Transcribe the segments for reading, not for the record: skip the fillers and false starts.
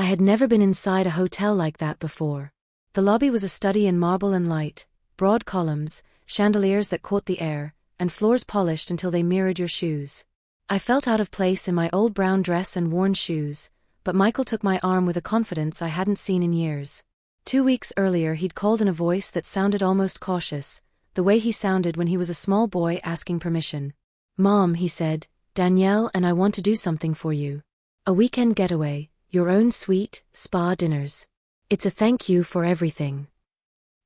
I had never been inside a hotel like that before. The lobby was a study in marble and light, broad columns, chandeliers that caught the air, and floors polished until they mirrored your shoes. I felt out of place in my old brown dress and worn shoes, but Michael took my arm with a confidence I hadn't seen in years. 2 weeks earlier he'd called in a voice that sounded almost cautious, the way he sounded when he was a small boy asking permission. "Mom," he said, "Danielle and I want to do something for you. A weekend getaway, your own suite, spa dinners. It's a thank you for everything."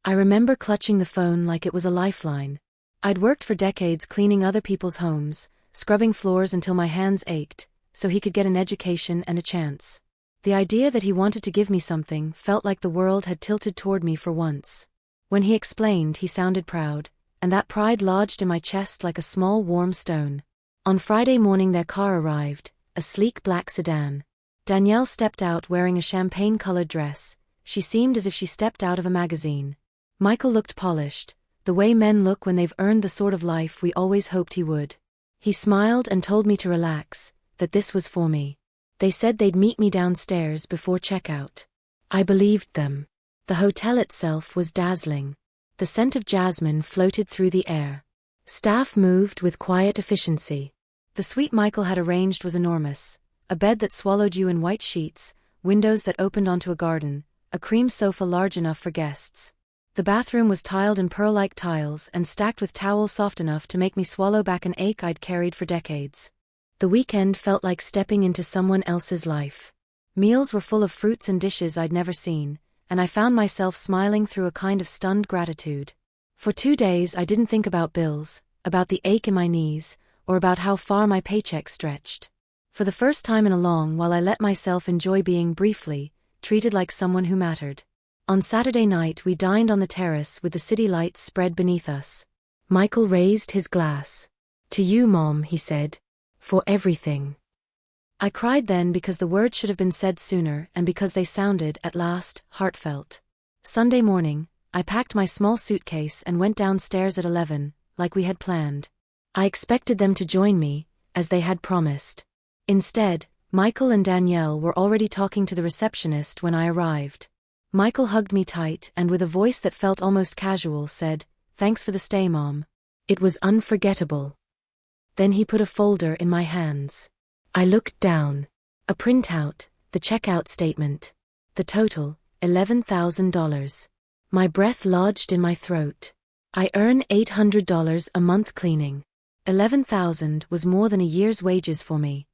I remember clutching the phone like it was a lifeline. I'd worked for decades cleaning other people's homes, scrubbing floors until my hands ached, so he could get an education and a chance. The idea that he wanted to give me something felt like the world had tilted toward me for once. When he explained, he sounded proud, and that pride lodged in my chest like a small warm stone. On Friday morning their car arrived, a sleek black sedan. Danielle stepped out wearing a champagne-colored dress. She seemed as if she stepped out of a magazine. Michael looked polished, the way men look when they've earned the sort of life we always hoped he would. He smiled and told me to relax, that this was for me. They said they'd meet me downstairs before checkout. I believed them. The hotel itself was dazzling. The scent of jasmine floated through the air. Staff moved with quiet efficiency. The suite Michael had arranged was enormous. A bed that swallowed you in white sheets, windows that opened onto a garden, a cream sofa large enough for guests. The bathroom was tiled in pearl-like tiles and stacked with towels soft enough to make me swallow back an ache I'd carried for decades. The weekend felt like stepping into someone else's life. Meals were full of fruits and dishes I'd never seen, and I found myself smiling through a kind of stunned gratitude. For 2 days I didn't think about bills, about the ache in my knees, or about how far my paycheck stretched. For the first time in a long while I let myself enjoy being briefly treated like someone who mattered. On Saturday night we dined on the terrace with the city lights spread beneath us. Michael raised his glass. "To you, Mom," he said. "For everything." I cried then because the words should have been said sooner and because they sounded, at last, heartfelt. Sunday morning, I packed my small suitcase and went downstairs at 11, like we had planned. I expected them to join me, as they had promised. Instead, Michael and Danielle were already talking to the receptionist when I arrived. Michael hugged me tight and with a voice that felt almost casual said, "Thanks for the stay, Mom. It was unforgettable." Then he put a folder in my hands. I looked down. A printout, the checkout statement. The total, $11,000. My breath lodged in my throat. I earn $800 a month cleaning. $11,000 was more than a year's wages for me.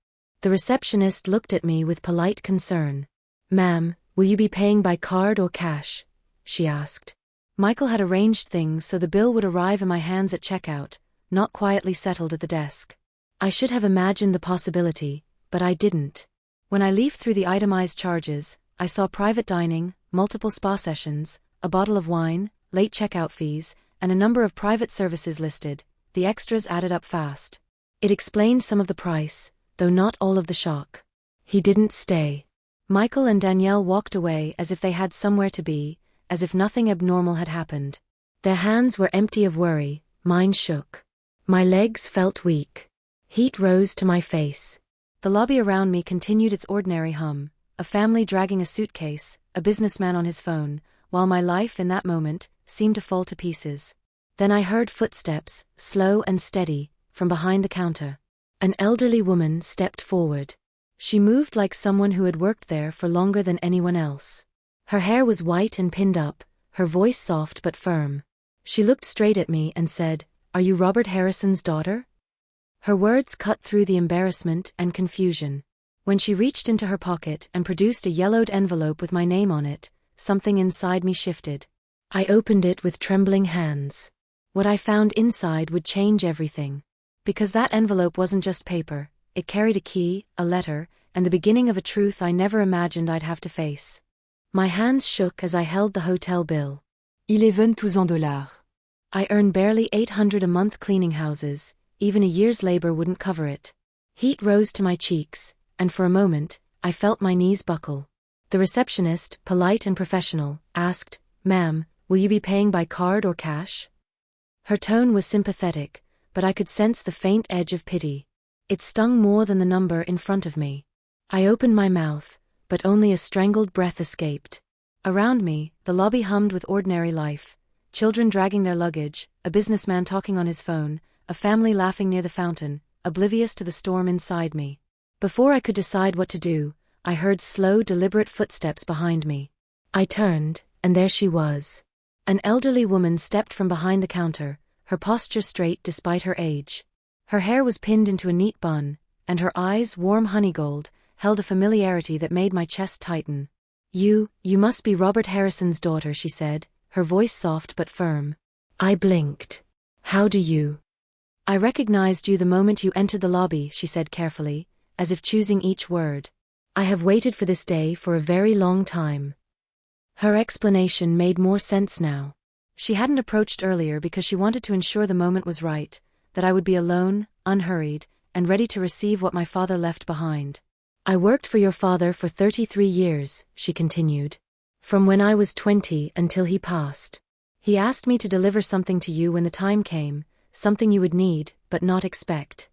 The receptionist looked at me with polite concern. "Ma'am, will you be paying by card or cash?" she asked. Michael had arranged things so the bill would arrive in my hands at checkout, not quietly settled at the desk. I should have imagined the possibility, but I didn't. When I leafed through the itemized charges, I saw private dining, multiple spa sessions, a bottle of wine, late checkout fees, and a number of private services listed. The extras added up fast. It explained some of the price, though not all of the shock. He didn't stay. Michael and Danielle walked away as if they had somewhere to be, as if nothing abnormal had happened. Their hands were empty of worry, mine shook. My legs felt weak. Heat rose to my face. The lobby around me continued its ordinary hum, a family dragging a suitcase, a businessman on his phone, while my life in that moment seemed to fall to pieces. Then I heard footsteps, slow and steady, from behind the counter. An elderly woman stepped forward. She moved like someone who had worked there for longer than anyone else. Her hair was white and pinned up, her voice soft but firm. She looked straight at me and said, "Are you Robert Harrison's daughter?" Her words cut through the embarrassment and confusion. When she reached into her pocket and produced a yellowed envelope with my name on it, something inside me shifted. I opened it with trembling hands. What I found inside would change everything. Because that envelope wasn't just paper, it carried a key, a letter, and the beginning of a truth I never imagined I'd have to face. My hands shook as I held the hotel bill. $11,000. I earn barely $800 a month cleaning houses, even a year's labor wouldn't cover it. Heat rose to my cheeks, and for a moment, I felt my knees buckle. The receptionist, polite and professional, asked, "Ma'am, will you be paying by card or cash?" Her tone was sympathetic, but I could sense the faint edge of pity. It stung more than the number in front of me. I opened my mouth, but only a strangled breath escaped. Around me, the lobby hummed with ordinary life. Children dragging their luggage, a businessman talking on his phone, a family laughing near the fountain, oblivious to the storm inside me. Before I could decide what to do, I heard slow, deliberate footsteps behind me. I turned, and there she was. An elderly woman stepped from behind the counter, her posture straight despite her age. Her hair was pinned into a neat bun, and her eyes, warm honeygold, held a familiarity that made my chest tighten. You must be Robert Harrison's daughter," she said, her voice soft but firm. I blinked. "How do you?" "I recognized you the moment you entered the lobby," she said carefully, as if choosing each word. "I have waited for this day for a very long time." Her explanation made more sense now. She hadn't approached earlier because she wanted to ensure the moment was right, that I would be alone, unhurried, and ready to receive what my father left behind. "I worked for your father for 33 years, she continued. "From when I was 20 until he passed. He asked me to deliver something to you when the time came, something you would need, but not expect."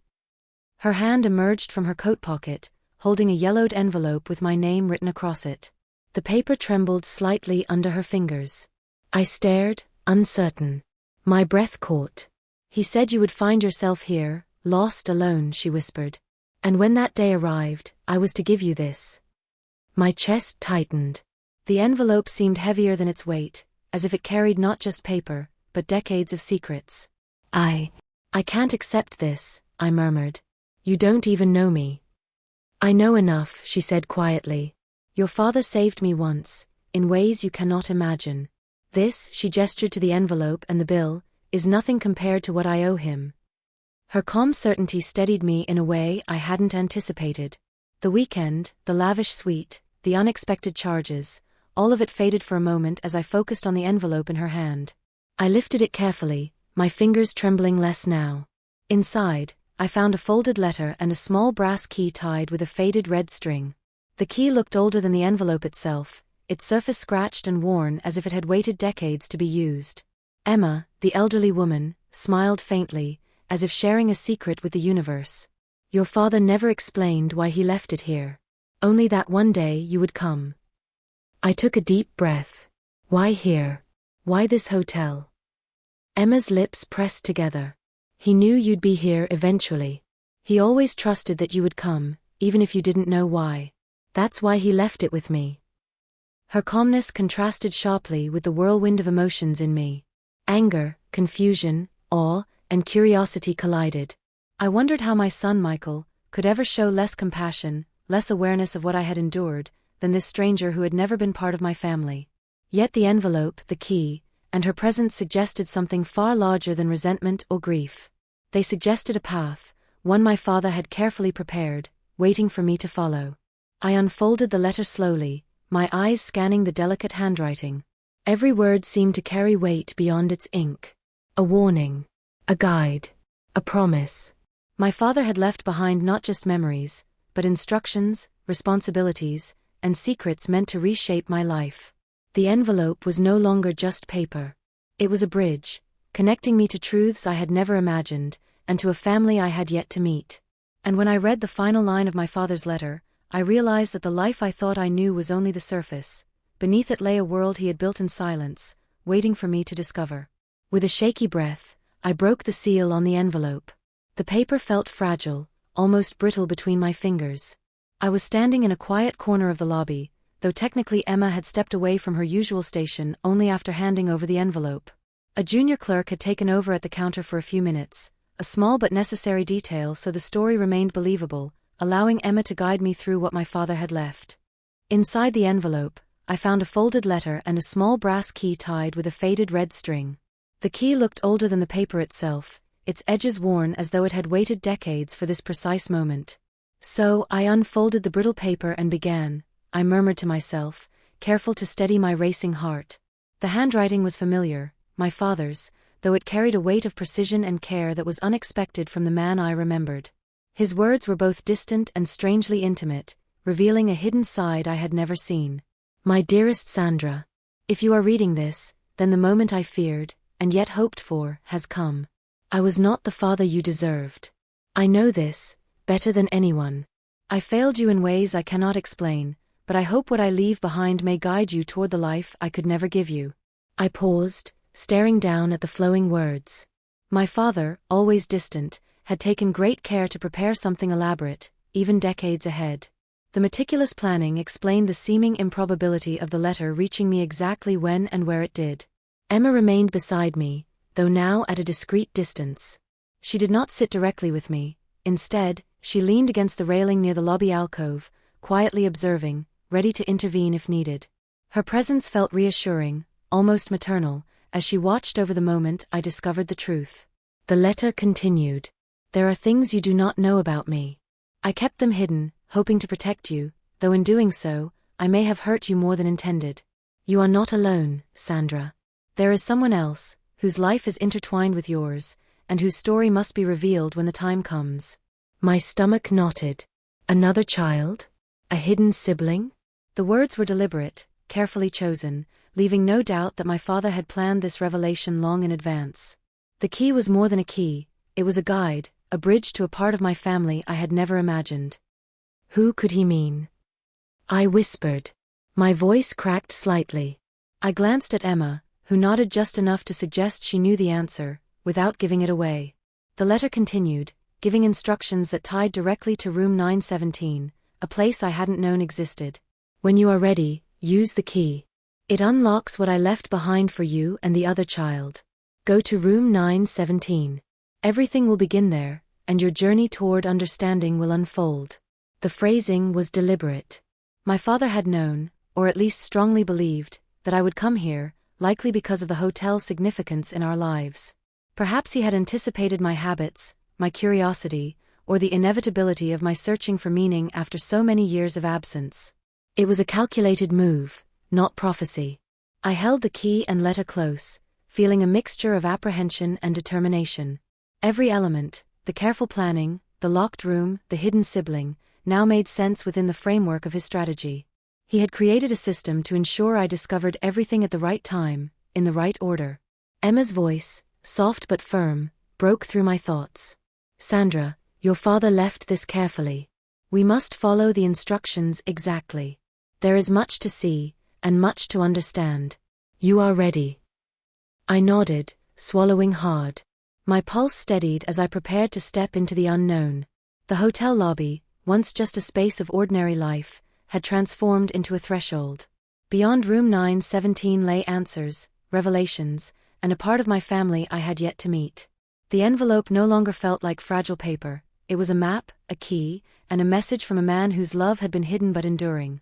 Her hand emerged from her coat pocket, holding a yellowed envelope with my name written across it. The paper trembled slightly under her fingers. I stared, uncertain. My breath caught. "He said you would find yourself here, lost alone," she whispered. "And when that day arrived, I was to give you this." My chest tightened. The envelope seemed heavier than its weight, as if it carried not just paper, but decades of secrets. I can't accept this," I murmured. "You don't even know me." "I know enough," she said quietly. "Your father saved me once, in ways you cannot imagine. This," she gestured to the envelope and the bill, "is nothing compared to what I owe him." Her calm certainty steadied me in a way I hadn't anticipated. The weekend, the lavish suite, the unexpected charges, all of it faded for a moment as I focused on the envelope in her hand. I lifted it carefully, my fingers trembling less now. Inside, I found a folded letter and a small brass key tied with a faded red string. The key looked older than the envelope itself, its surface scratched and worn as if it had waited decades to be used. Emma, the elderly woman, smiled faintly, as if sharing a secret with the universe. "Your father never explained why he left it here. Only that one day you would come." I took a deep breath. Why here? Why this hotel? Emma's lips pressed together. "He knew you'd be here eventually. He always trusted that you would come, even if you didn't know why. That's why he left it with me." Her calmness contrasted sharply with the whirlwind of emotions in me. Anger, confusion, awe, and curiosity collided. I wondered how my son Michael could ever show less compassion, less awareness of what I had endured, than this stranger who had never been part of my family. Yet the envelope, the key, and her presence suggested something far larger than resentment or grief. They suggested a path, one my father had carefully prepared, waiting for me to follow. I unfolded the letter slowly, my eyes scanning the delicate handwriting. Every word seemed to carry weight beyond its ink. A warning. A guide. A promise. My father had left behind not just memories, but instructions, responsibilities, and secrets meant to reshape my life. The envelope was no longer just paper. It was a bridge, connecting me to truths I had never imagined, and to a family I had yet to meet. And when I read the final line of my father's letter, I realized that the life I thought I knew was only the surface. Beneath it lay a world he had built in silence, waiting for me to discover. With a shaky breath, I broke the seal on the envelope. The paper felt fragile, almost brittle between my fingers. I was standing in a quiet corner of the lobby, though technically Emma had stepped away from her usual station only after handing over the envelope. A junior clerk had taken over at the counter for a few minutes, a small but necessary detail so the story remained believable, allowing Emma to guide me through what my father had left. Inside the envelope, I found a folded letter and a small brass key tied with a faded red string. The key looked older than the paper itself, its edges worn as though it had waited decades for this precise moment. So I unfolded the brittle paper and began, I murmured to myself, careful to steady my racing heart. The handwriting was familiar, my father's, though it carried a weight of precision and care that was unexpected from the man I remembered. His words were both distant and strangely intimate, revealing a hidden side I had never seen. "My dearest Sandra, if you are reading this, then the moment I feared, and yet hoped for, has come. I was not the father you deserved. I know this, better than anyone. I failed you in ways I cannot explain, but I hope what I leave behind may guide you toward the life I could never give you. I paused, staring down at the flowing words. My father, always distant, had taken great care to prepare something elaborate, even decades ahead. The meticulous planning explained the seeming improbability of the letter reaching me exactly when and where it did. Emma remained beside me, though now at a discreet distance. She did not sit directly with me. Instead, she leaned against the railing near the lobby alcove, quietly observing, ready to intervene if needed. Her presence felt reassuring, almost maternal, as she watched over the moment I discovered the truth. The letter continued. There are things you do not know about me. I kept them hidden, hoping to protect you, though in doing so, I may have hurt you more than intended. You are not alone, Sandra. There is someone else, whose life is intertwined with yours, and whose story must be revealed when the time comes. My stomach knotted. Another child? A hidden sibling? The words were deliberate, carefully chosen, leaving no doubt that my father had planned this revelation long in advance. The key was more than a key, it was a guide, a bridge to a part of my family I had never imagined. Who could he mean? I whispered. My voice cracked slightly. I glanced at Emma, who nodded just enough to suggest she knew the answer, without giving it away. The letter continued, giving instructions that tied directly to room 917, a place I hadn't known existed. When you are ready, use the key. It unlocks what I left behind for you and the other child. Go to room 917. Everything will begin there, and your journey toward understanding will unfold. The phrasing was deliberate. My father had known, or at least strongly believed, that I would come here, likely because of the hotel's significance in our lives. Perhaps he had anticipated my habits, my curiosity, or the inevitability of my searching for meaning after so many years of absence. It was a calculated move, not prophecy. I held the key and letter close, feeling a mixture of apprehension and determination. Every element, the careful planning, the locked room, the hidden sibling, now made sense within the framework of his strategy. He had created a system to ensure I discovered everything at the right time, in the right order. Emma's voice, soft but firm, broke through my thoughts. Sandra, your father left this carefully. We must follow the instructions exactly. There is much to see, and much to understand. You are ready. I nodded, swallowing hard. My pulse steadied as I prepared to step into the unknown. The hotel lobby, once just a space of ordinary life, had transformed into a threshold. Beyond room 917 lay answers, revelations, and a part of my family I had yet to meet. The envelope no longer felt like fragile paper. It was a map, a key, and a message from a man whose love had been hidden but enduring.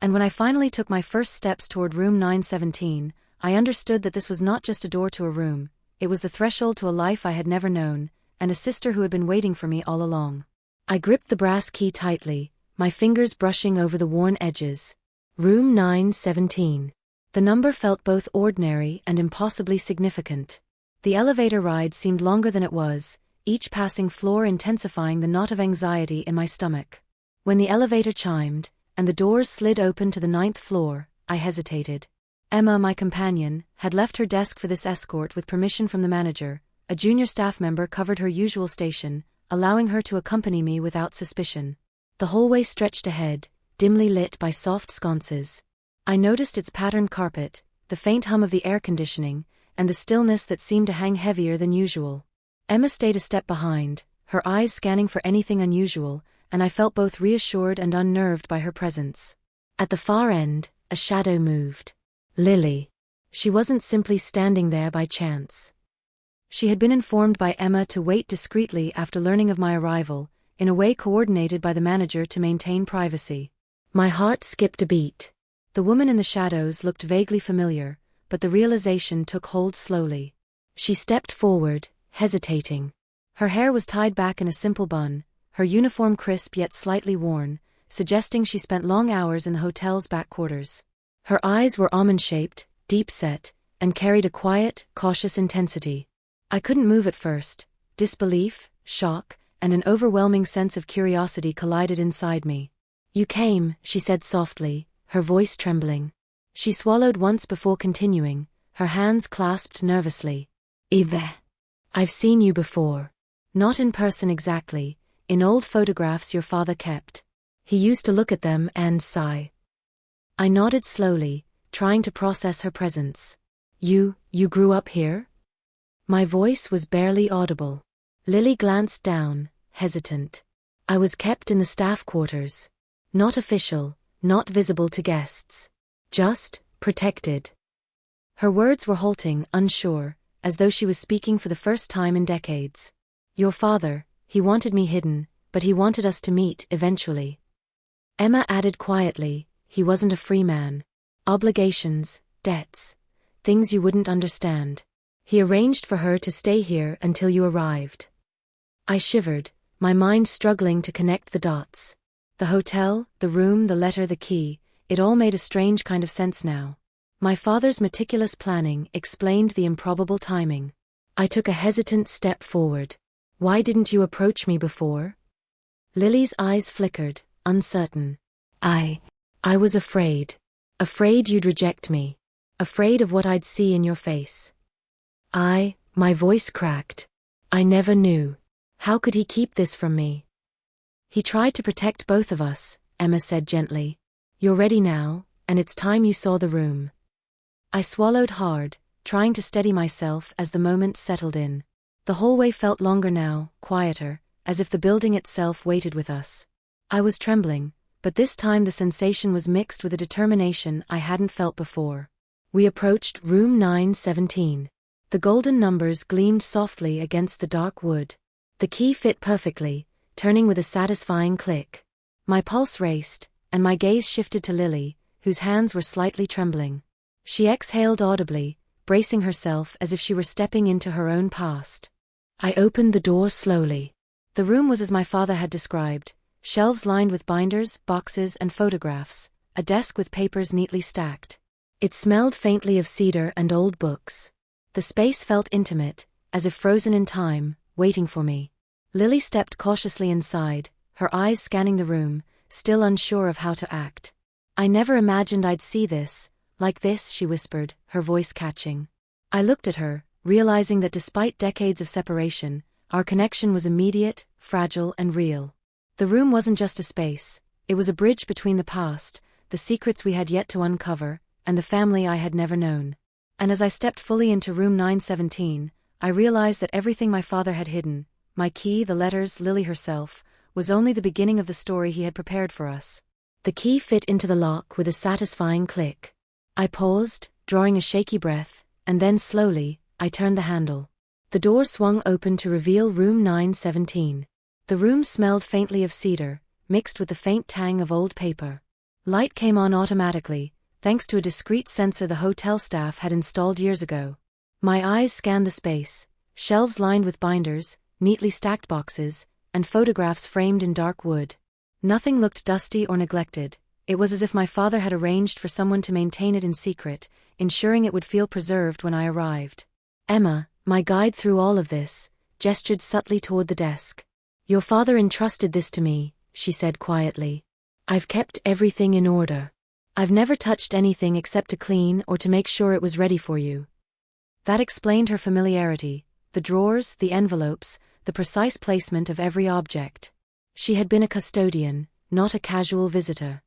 And when I finally took my first steps toward room 917, I understood that this was not just a door to a room, it was the threshold to a life I had never known, and a sister who had been waiting for me all along. I gripped the brass key tightly, my fingers brushing over the worn edges. Room 917. The number felt both ordinary and impossibly significant. The elevator ride seemed longer than it was, each passing floor intensifying the knot of anxiety in my stomach. When the elevator chimed, and the doors slid open to the 9th floor, I hesitated. Emma, my companion, had left her desk for this escort with permission from the manager. A junior staff member covered her usual station, allowing her to accompany me without suspicion. The hallway stretched ahead, dimly lit by soft sconces. I noticed its patterned carpet, the faint hum of the air conditioning, and the stillness that seemed to hang heavier than usual. Emma stayed a step behind, her eyes scanning for anything unusual, and I felt both reassured and unnerved by her presence. At the far end, a shadow moved. Lily. She wasn't simply standing there by chance. She had been informed by Emma to wait discreetly after learning of my arrival, in a way coordinated by the manager to maintain privacy. My heart skipped a beat. The woman in the shadows looked vaguely familiar, but the realization took hold slowly. She stepped forward, hesitating. Her hair was tied back in a simple bun, her uniform crisp yet slightly worn, suggesting she spent long hours in the hotel's back quarters. Her eyes were almond-shaped, deep-set, and carried a quiet, cautious intensity. I couldn't move at first. Disbelief, shock, and an overwhelming sense of curiosity collided inside me. "You came," she said softly, her voice trembling. She swallowed once before continuing, her hands clasped nervously. "Yves. I've seen you before. Not in person exactly, in old photographs your father kept. He used to look at them and sigh. I nodded slowly, trying to process her presence. You grew up here? My voice was barely audible. Lily glanced down, hesitant. I was kept in the staff quarters. Not official, not visible to guests. Just protected. Her words were halting, unsure, as though she was speaking for the first time in decades. Your father, he wanted me hidden, but he wanted us to meet eventually. Emma added quietly, he wasn't a free man. Obligations, debts, things you wouldn't understand. He arranged for her to stay here until you arrived. I shivered, my mind struggling to connect the dots. The hotel, the room, the letter, the key, it all made a strange kind of sense now. My father's meticulous planning explained the improbable timing. I took a hesitant step forward. Why didn't you approach me before? Lily's eyes flickered, uncertain. I was afraid. Afraid you'd reject me. Afraid of what I'd see in your face. My voice cracked. I never knew. How could he keep this from me? He tried to protect both of us, Emma said gently. You're ready now, and it's time you saw the room. I swallowed hard, trying to steady myself as the moment settled in. The hallway felt longer now, quieter, as if the building itself waited with us. I was trembling, but this time the sensation was mixed with a determination I hadn't felt before. We approached room 917. The golden numbers gleamed softly against the dark wood. The key fit perfectly, turning with a satisfying click. My pulse raced, and my gaze shifted to Lily, whose hands were slightly trembling. She exhaled audibly, bracing herself as if she were stepping into her own past. I opened the door slowly. The room was as my father had described, shelves lined with binders, boxes, and photographs, a desk with papers neatly stacked. It smelled faintly of cedar and old books. The space felt intimate, as if frozen in time, waiting for me. Lily stepped cautiously inside, her eyes scanning the room, still unsure of how to act. I never imagined I'd see this, like this, she whispered, her voice catching. I looked at her, realizing that despite decades of separation, our connection was immediate, fragile, and real. The room wasn't just a space, it was a bridge between the past, the secrets we had yet to uncover, and the family I had never known. And as I stepped fully into room 917, I realized that everything my father had hidden, my key, the letters, Lily herself, was only the beginning of the story he had prepared for us. The key fit into the lock with a satisfying click. I paused, drawing a shaky breath, and then slowly, I turned the handle. The door swung open to reveal room 917. The room smelled faintly of cedar, mixed with the faint tang of old paper. Light came on automatically, thanks to a discreet sensor the hotel staff had installed years ago. My eyes scanned the space, shelves lined with binders, neatly stacked boxes, and photographs framed in dark wood. Nothing looked dusty or neglected. It was as if my father had arranged for someone to maintain it in secret, ensuring it would feel preserved when I arrived. Emma, my guide through all of this, gestured subtly toward the desk. Your father entrusted this to me, she said quietly. I've kept everything in order. I've never touched anything except to clean or to make sure it was ready for you. That explained her familiarity, the drawers, the envelopes, the precise placement of every object. She had been a custodian, not a casual visitor.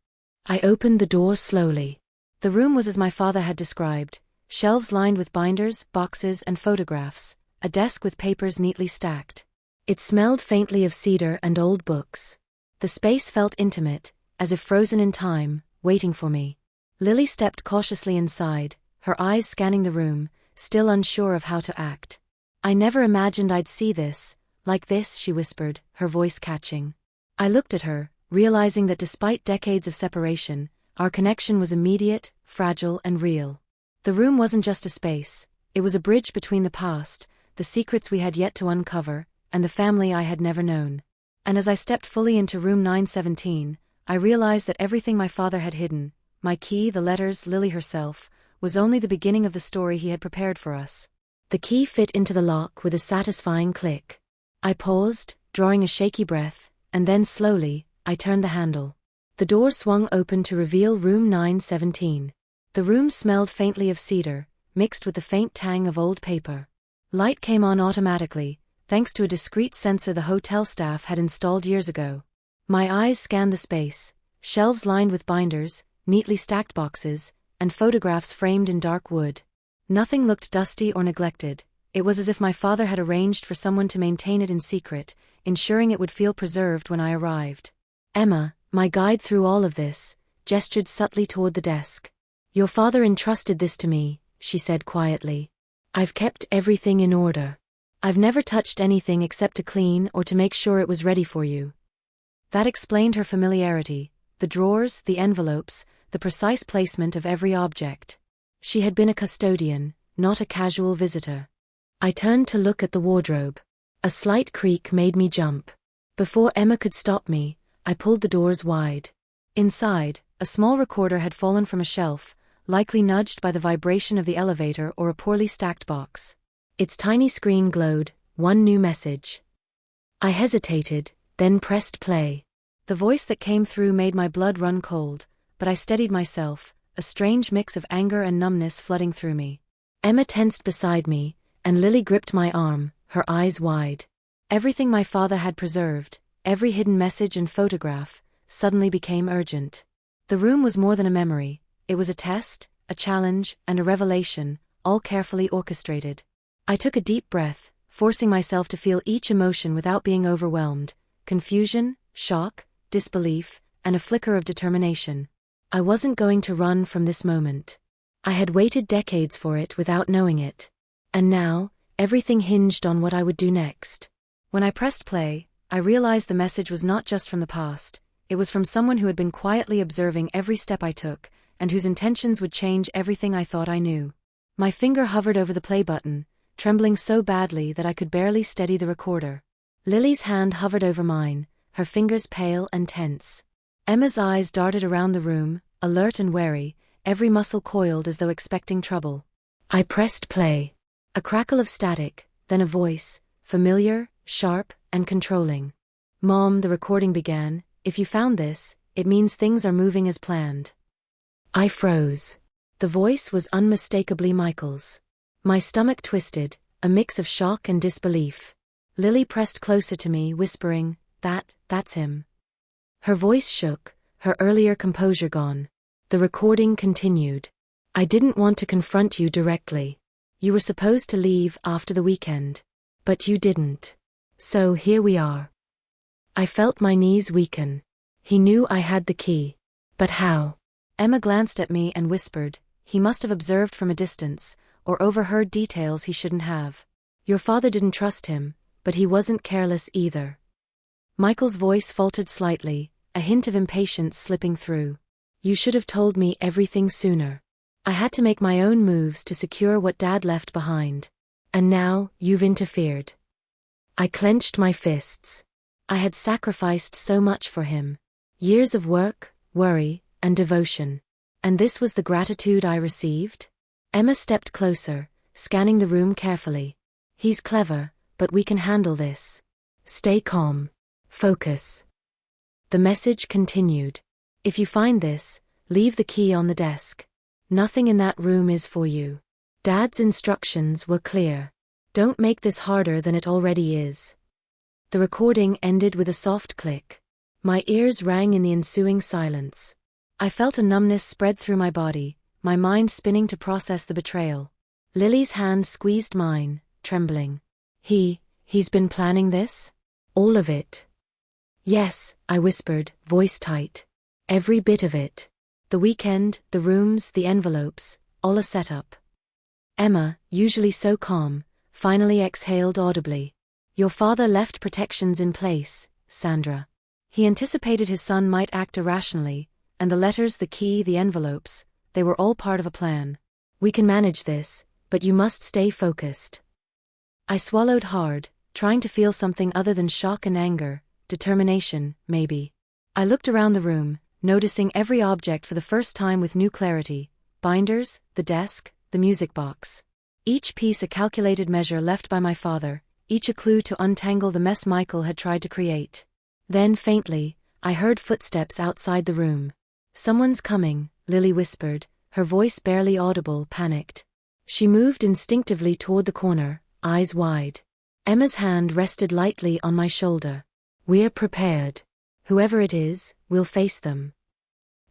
I opened the door slowly. The room was as my father had described, shelves lined with binders, boxes, and photographs, a desk with papers neatly stacked. It smelled faintly of cedar and old books. The space felt intimate, as if frozen in time, waiting for me. Lily stepped cautiously inside, her eyes scanning the room, still unsure of how to act. I never imagined I'd see this, like this, she whispered, her voice catching. I looked at her, realizing that despite decades of separation, our connection was immediate, fragile, and real. The room wasn't just a space, it was a bridge between the past, the secrets we had yet to uncover, and the family I had never known. And as I stepped fully into room 917, I realized that everything my father had hidden, my key, the letters, Lily herself, was only the beginning of the story he had prepared for us. The key fit into the lock with a satisfying click. I paused, drawing a shaky breath, and then slowly, I turned the handle. The door swung open to reveal room 917. The room smelled faintly of cedar, mixed with the faint tang of old paper. Light came on automatically, thanks to a discreet sensor the hotel staff had installed years ago. My eyes scanned the space, shelves lined with binders, neatly stacked boxes, and photographs framed in dark wood. Nothing looked dusty or neglected. It was as if my father had arranged for someone to maintain it in secret, ensuring it would feel preserved when I arrived. Emma, my guide through all of this, gestured subtly toward the desk. "Your father entrusted this to me," she said quietly. "I've kept everything in order. I've never touched anything except to clean or to make sure it was ready for you." That explained her familiarity, the drawers, the envelopes, the precise placement of every object. She had been a custodian, not a casual visitor. I turned to look at the wardrobe. A slight creak made me jump. Before Emma could stop me, I pulled the doors wide. Inside, a small recorder had fallen from a shelf, likely nudged by the vibration of the elevator or a poorly stacked box. Its tiny screen glowed, one new message. I hesitated, then pressed play. The voice that came through made my blood run cold, but I steadied myself, a strange mix of anger and numbness flooding through me. Emma tensed beside me, and Lily gripped my arm, her eyes wide. Everything my father had preserved, every hidden message and photograph, suddenly became urgent. The room was more than a memory. It was a test, a challenge, and a revelation, all carefully orchestrated. I took a deep breath, forcing myself to feel each emotion without being overwhelmed: confusion, shock, disbelief, and a flicker of determination. I wasn't going to run from this moment. I had waited decades for it without knowing it. And now, everything hinged on what I would do next. When I pressed play, I realized the message was not just from the past. It was from someone who had been quietly observing every step I took, and whose intentions would change everything I thought I knew. My finger hovered over the play button, trembling so badly that I could barely steady the recorder. Lily's hand hovered over mine, her fingers pale and tense. Emma's eyes darted around the room, alert and wary, every muscle coiled as though expecting trouble. I pressed play. A crackle of static, then a voice, familiar, sharp, and controlling. "Mom," the recording began, "if you found this, it means things are moving as planned." I froze. The voice was unmistakably Michael's. My stomach twisted, a mix of shock and disbelief. Lily pressed closer to me, whispering, That's him." Her voice shook, her earlier composure gone. The recording continued. "I didn't want to confront you directly. You were supposed to leave after the weekend. But you didn't. So here we are." I felt my knees weaken. He knew I had the key. But how? Emma glanced at me and whispered, "He must have observed from a distance, or overheard details he shouldn't have. Your father didn't trust him, but he wasn't careless either." Michael's voice faltered slightly, a hint of impatience slipping through. "You should have told me everything sooner. I had to make my own moves to secure what Dad left behind. And now, you've interfered." I clenched my fists. I had sacrificed so much for him. Years of work, worry, and devotion. And this was the gratitude I received? Emma stepped closer, scanning the room carefully. "He's clever, but we can handle this. Stay calm. Focus." The message continued. "If you find this, leave the key on the desk. Nothing in that room is for you. Dad's instructions were clear. Don't make this harder than it already is." The recording ended with a soft click. My ears rang in the ensuing silence. I felt a numbness spread through my body, my mind spinning to process the betrayal. Lily's hand squeezed mine, trembling. He's been planning this? All of it?" "Yes," I whispered, voice tight. "Every bit of it. The weekend, the rooms, the envelopes, all a setup." Emma, usually so calm, finally exhaled audibly. "Your father left protections in place, Sandra. He anticipated his son might act irrationally, and the letters, the key, the envelopes, they were all part of a plan. We can manage this, but you must stay focused." I swallowed hard, trying to feel something other than shock and anger, determination, maybe. I looked around the room, noticing every object for the first time with new clarity: binders, the desk, the music box. Each piece a calculated measure left by my father, each a clue to untangle the mess Michael had tried to create. Then, faintly, I heard footsteps outside the room. "Someone's coming," Lily whispered, her voice barely audible, panicked. She moved instinctively toward the corner, eyes wide. Emma's hand rested lightly on my shoulder. "We're prepared. Whoever it is, we'll face them."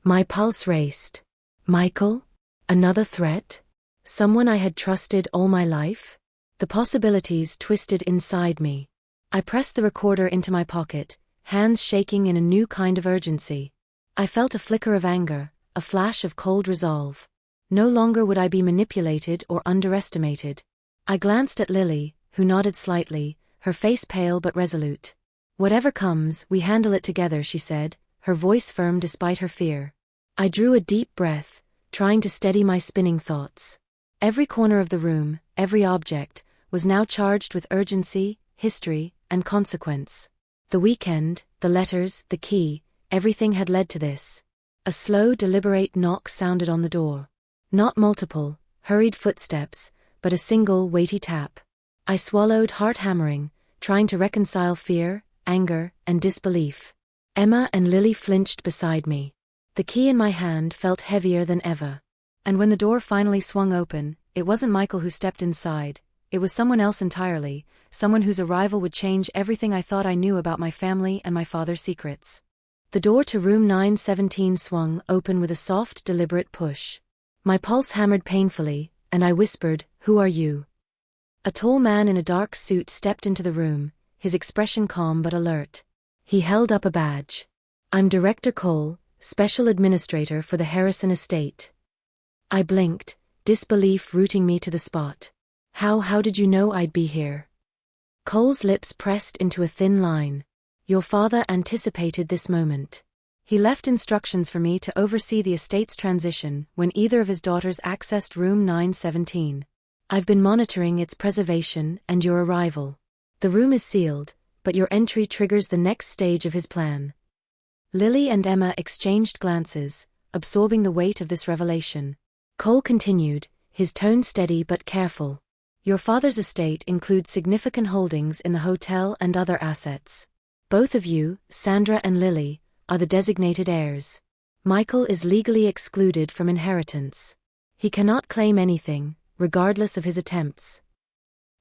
My pulse raced. Michael? Another threat? Someone I had trusted all my life? The possibilities twisted inside me. I pressed the recorder into my pocket, hands shaking in a new kind of urgency. I felt a flicker of anger, a flash of cold resolve. No longer would I be manipulated or underestimated. I glanced at Lily, who nodded slightly, her face pale but resolute. "Whatever comes, we handle it together," she said, her voice firm despite her fear. I drew a deep breath, trying to steady my spinning thoughts. Every corner of the room, every object, was now charged with urgency, history, and consequence. The weekend, the letters, the key, everything had led to this. A slow, deliberate knock sounded on the door. Not multiple, hurried footsteps, but a single, weighty tap. I swallowed, heart hammering, trying to reconcile fear, anger, and disbelief. Emma and Lily flinched beside me. The key in my hand felt heavier than ever. And when the door finally swung open, it wasn't Michael who stepped inside. It was someone else entirely, someone whose arrival would change everything I thought I knew about my family and my father's secrets. The door to room 917 swung open with a soft, deliberate push. My pulse hammered painfully, and I whispered, "Who are you?" A tall man in a dark suit stepped into the room, his expression calm but alert. He held up a badge. "I'm Director Cole, Special Administrator for the Harrison Estate." I blinked, disbelief rooting me to the spot. How did you know I'd be here?" Cole's lips pressed into a thin line. "Your father anticipated this moment. He left instructions for me to oversee the estate's transition when either of his daughters accessed room 917. I've been monitoring its preservation and your arrival. The room is sealed, but your entry triggers the next stage of his plan." Lily and Emma exchanged glances, absorbing the weight of this revelation. Cole continued, his tone steady but careful. "Your father's estate includes significant holdings in the hotel and other assets. Both of you, Sandra and Lily, are the designated heirs. Michael is legally excluded from inheritance. He cannot claim anything, regardless of his attempts."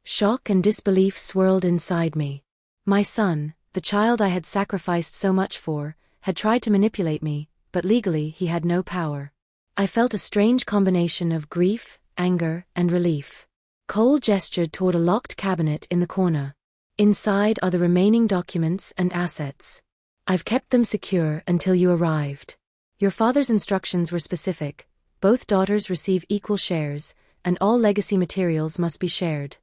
Shock and disbelief swirled inside me. My son, the child I had sacrificed so much for, had tried to manipulate me, but legally he had no power. I felt a strange combination of grief, anger, and relief. Cole gestured toward a locked cabinet in the corner. "Inside are the remaining documents and assets. I've kept them secure until you arrived. Your father's instructions were specific. Both daughters receive equal shares, and all legacy materials must be shared."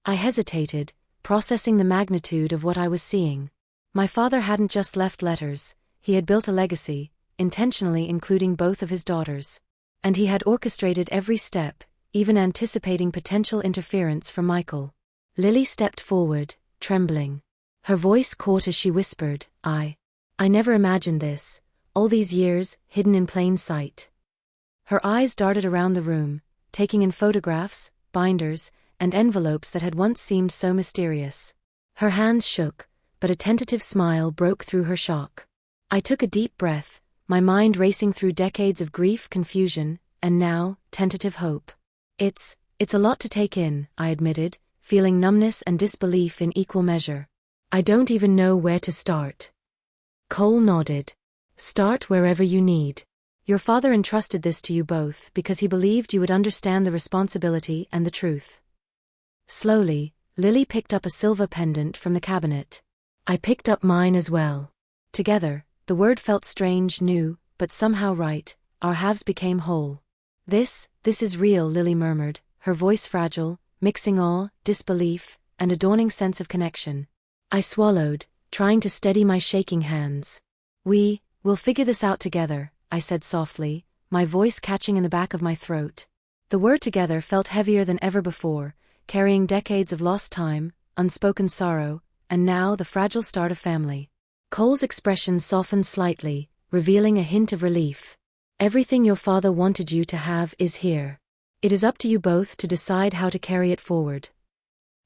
I hesitated, processing the magnitude of what I was seeing. My father hadn't just left letters, he had built a legacy, intentionally including both of his daughters. And he had orchestrated every step, even anticipating potential interference from Michael. Lily stepped forward, trembling. Her voice caught as she whispered, I never imagined this, all these years, hidden in plain sight." Her eyes darted around the room, taking in photographs, binders, and envelopes that had once seemed so mysterious. Her hands shook, but a tentative smile broke through her shock. I took a deep breath, my mind racing through decades of grief, confusion, and now, tentative hope. It's a lot to take in," I admitted, feeling numbness and disbelief in equal measure. "I don't even know where to start." Cole nodded. "Start wherever you need. Your father entrusted this to you both because he believed you would understand the responsibility and the truth." Slowly, Lily picked up a silver pendant from the cabinet. I picked up mine as well. Together, the word felt strange, new, but somehow right. Our halves became whole. This is real," Lily murmured, her voice fragile, mixing awe, disbelief, and a dawning sense of connection. I swallowed, trying to steady my shaking hands. We'll figure this out together," I said softly, my voice catching in the back of my throat. The word together felt heavier than ever before, carrying decades of lost time, unspoken sorrow, and now the fragile start of family. Cole's expression softened slightly, revealing a hint of relief. "Everything your father wanted you to have is here. It is up to you both to decide how to carry it forward."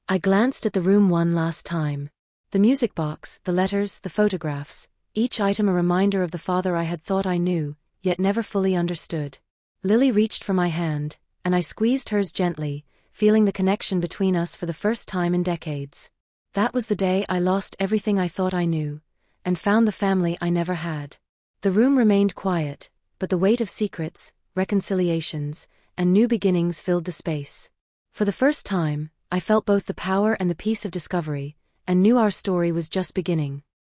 I glanced at the room one last time. The music box, the letters, the photographs, each item a reminder of the father I had thought I knew, yet never fully understood. Lily reached for my hand, and I squeezed hers gently, feeling the connection between us for the first time in decades. That was the day I lost everything I thought I knew, and found the family I never had. The room remained quiet, but the weight of secrets, reconciliations, and new beginnings filled the space. For the first time, I felt both the power and the peace of discovery, and knew our story was just beginning.